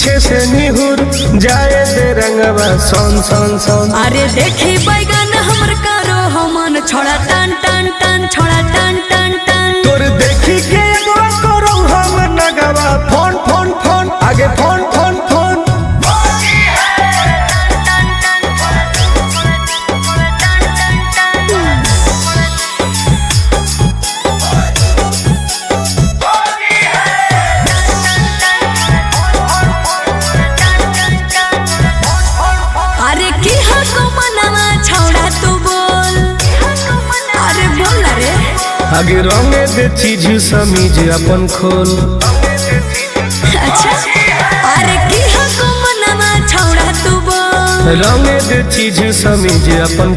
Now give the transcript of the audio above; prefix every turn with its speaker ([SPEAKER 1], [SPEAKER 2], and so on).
[SPEAKER 1] पीछे से निहुर जाए दे रंगवा सन सन सन।
[SPEAKER 2] अरे देखी बैगन हमर कारो हमन छोड़ा टन टन टन छोड़ा टन टन टन।
[SPEAKER 1] तोर देखी के एगो करो हम नगवा फोन फोन फोन आगे फोन फोन फोन।
[SPEAKER 2] अरे की हको मनवा छोड़ा तू बोल, अरे बोल रे।
[SPEAKER 1] आगे रंगे दे चीज समीज अपन खोल।
[SPEAKER 2] अच्छा अरे की हको मनवा छोड़ा तू बोल।
[SPEAKER 1] रंगे दे चीज समीज अपन